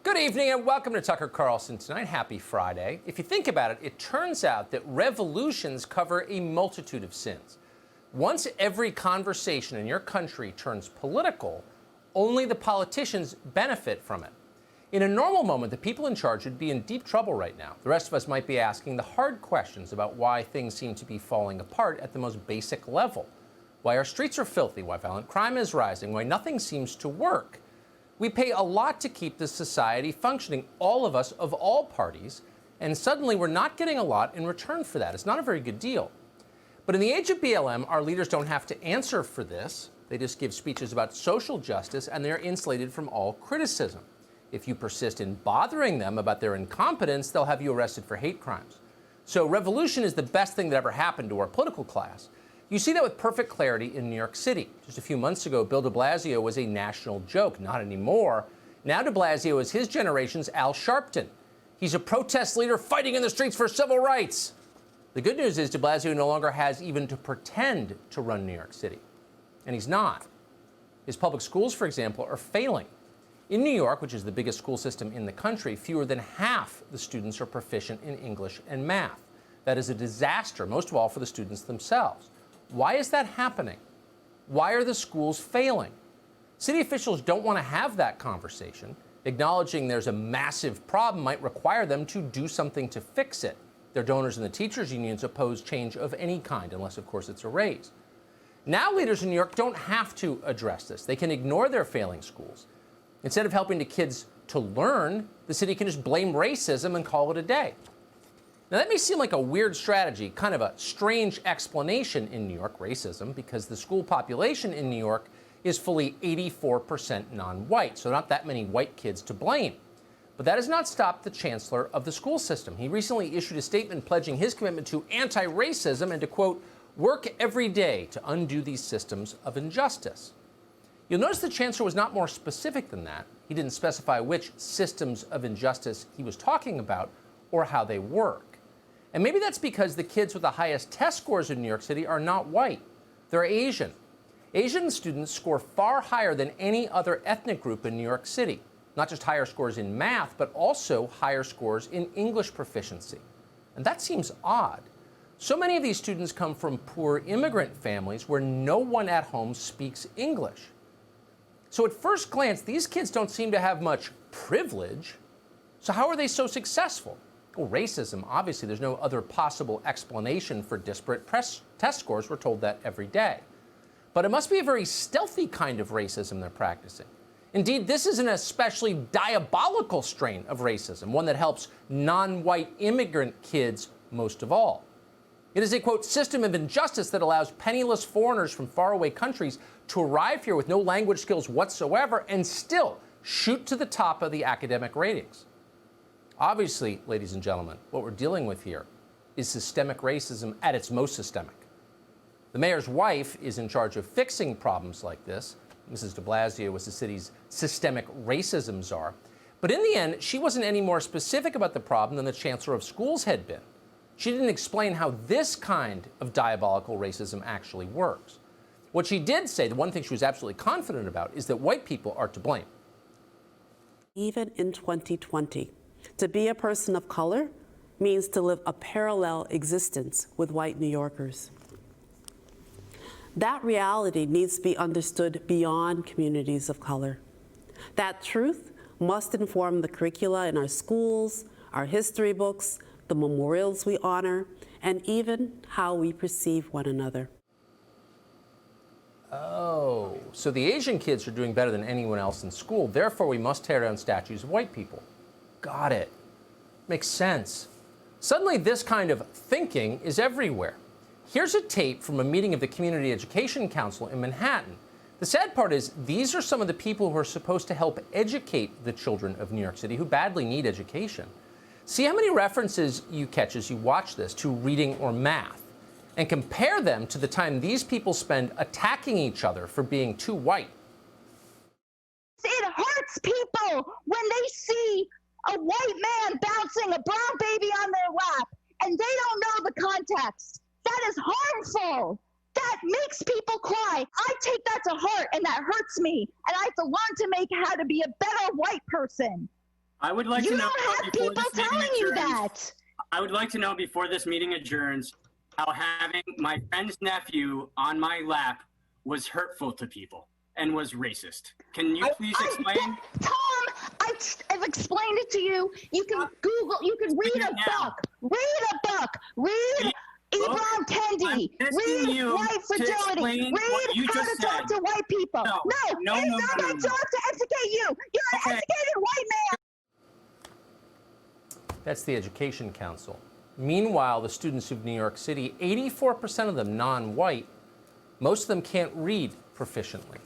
Good evening and welcome to Tucker Carlson Tonight. Happy Friday. If you think about it, it turns out that revolutions cover a multitude of sins. Once every conversation in your country turns political, only the politicians benefit from it. In a normal moment, the people in charge would be in deep trouble right now. The rest of us might be asking the hard questions about why things seem to be falling apart at the most basic level. Why our streets are filthy, why violent crime is rising, why nothing seems to work. We pay a lot to keep this society functioning, all of us of all parties, and suddenly we're not getting a lot in return for that. It's not a very good deal. But in the age of BLM, our leaders don't have to answer for this. They just give speeches about social justice, and they're insulated from all criticism. If you persist in bothering them about their incompetence, they'll have you arrested for hate crimes. So revolution is the best thing that ever happened to our political class. You see that with perfect clarity in New York City. Just a few months ago, Bill de Blasio was a national joke. Not anymore. Now de Blasio is his generation's Al Sharpton. He's a protest leader fighting in the streets for civil rights. The good news is de Blasio no longer has even to pretend to run New York City. And he's not. His public schools, for example, are failing. In New York, which is the biggest school system in the country, fewer than half the students are proficient in English and math. That is a disaster, most of all for the students themselves. Why is that happening? Why are the schools failing? City officials don't want to have that conversation. Acknowledging there's a massive problem might require them to do something to fix it. Their donors and the teachers' unions oppose change of any kind, unless, of course, it's a raise. Now leaders in New York don't have to address this. They can ignore their failing schools. Instead of helping the kids to learn, the city can just blame racism and call it a day. Now, that may seem like a weird strategy, kind of a strange explanation in New York, racism, because the school population in New York is fully 84% non-white, so not that many white kids to blame. But that has not stopped the chancellor of the school system. He recently issued a statement pledging his commitment to anti-racism and to, quote, work every day to undo these systems of injustice. You'll notice the chancellor was not more specific than that. He didn't specify which systems of injustice he was talking about or how they work. And maybe that's because the kids with the highest test scores in New York City are not white. They're Asian. Asian students score far higher than any other ethnic group in New York City. Not just higher scores in math, but also higher scores in English proficiency. And that seems odd. So many of these students come from poor immigrant families where no one at home speaks English. So at first glance, these kids don't seem to have much privilege. So how are they so successful? Well, racism, obviously, there's no other possible explanation for disparate test scores. We're told that every day. But it must be a very stealthy kind of racism they're practicing. Indeed, this is an especially diabolical strain of racism, one that helps non-white immigrant kids most of all. It is a, quote, system of injustice that allows penniless foreigners from faraway countries to arrive here with no language skills whatsoever and still shoot to the top of the academic ratings. Obviously, ladies and gentlemen, what we're dealing with here is systemic racism at its most systemic. The mayor's wife is in charge of fixing problems like this. Mrs. de Blasio was the city's systemic racism czar. But in the end, she wasn't any more specific about the problem than the chancellor of schools had been. She didn't explain how this kind of diabolical racism actually works. What she did say, the one thing she was absolutely confident about, is that white people are to blame. Even in 2020, to be a person of color means to live a parallel existence with white New Yorkers. That reality needs to be understood beyond communities of color. That truth must inform the curricula in our schools, our history books, the memorials we honor, and even how we perceive one another. Oh, so the Asian kids are doing better than anyone else in school. Therefore, we must tear down statues of white people. Got it. Makes sense. Suddenly, this kind of thinking is everywhere. Here's a tape from a meeting of the Community Education Council in Manhattan. The sad part is these are some of the people who are supposed to help educate the children of New York City who badly need education. See how many references you catch as you watch this to reading or math, and compare them to the time these people spend attacking each other for being too white. It hurts people when they see a white man bouncing a brown baby on their lap and they don't know the context. That is harmful. That makes people cry. I take that to heart and that hurts me. And I have to learn to make how to be a better white person. I would like You to know don't have before people this meeting telling you adjourns. that. I would like to know before this meeting adjourns how having my friend's nephew on my lap was hurtful to people and was racist. Can you please explain? Tom, I've explained it to you. You can Google, you can read a book. Read a book. Read Ibram Kendi. Read White Fragility. Read How to Talk to White People. No, it's not my job to educate you. You're an educated white man. That's the Education Council. Meanwhile, the students of New York City, 84% of them non-white, most of them can't read proficiently.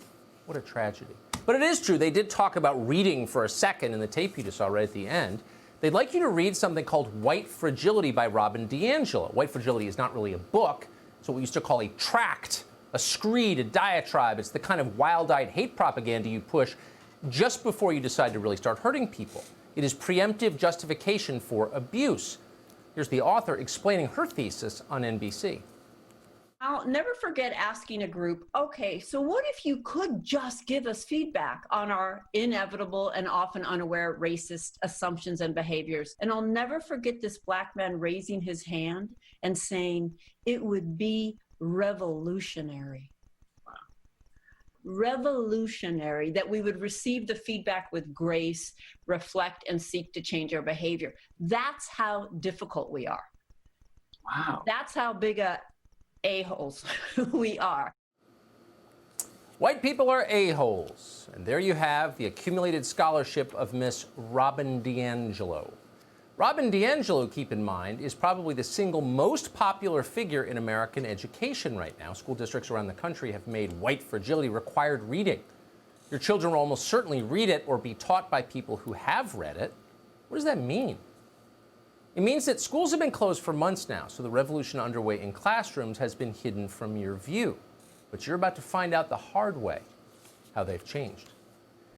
What a tragedy. But it is true, they did talk about reading for a second in the tape you just saw right at the end. They'd like you to read something called White Fragility by Robin DiAngelo. White Fragility is not really a book. It's what we used to call a tract, a screed, a diatribe. It's the kind of wild-eyed hate propaganda you push just before you decide to really start hurting people. It is preemptive justification for abuse. Here's the author explaining her thesis on NBC. I'll never forget asking a group, okay, so what if you could just give us feedback on our inevitable and often unaware racist assumptions and behaviors? And I'll never forget this Black man raising his hand and saying, it would be revolutionary. Revolutionary that we would receive the feedback with grace, reflect, and seek to change our behavior. That's how difficult we are. Wow. That's how big a-holes we are. White people are a-holes. And there you have the accumulated scholarship of Miss Robin DiAngelo. Robin DiAngelo, keep in mind, is probably the single most popular figure in American education right now. School districts around the country have made White Fragility required reading. Your children will almost certainly read it or be taught by people who have read it. What does that mean? It means that schools have been closed for months now, so the revolution underway in classrooms has been hidden from your view. But you're about to find out the hard way how they've changed.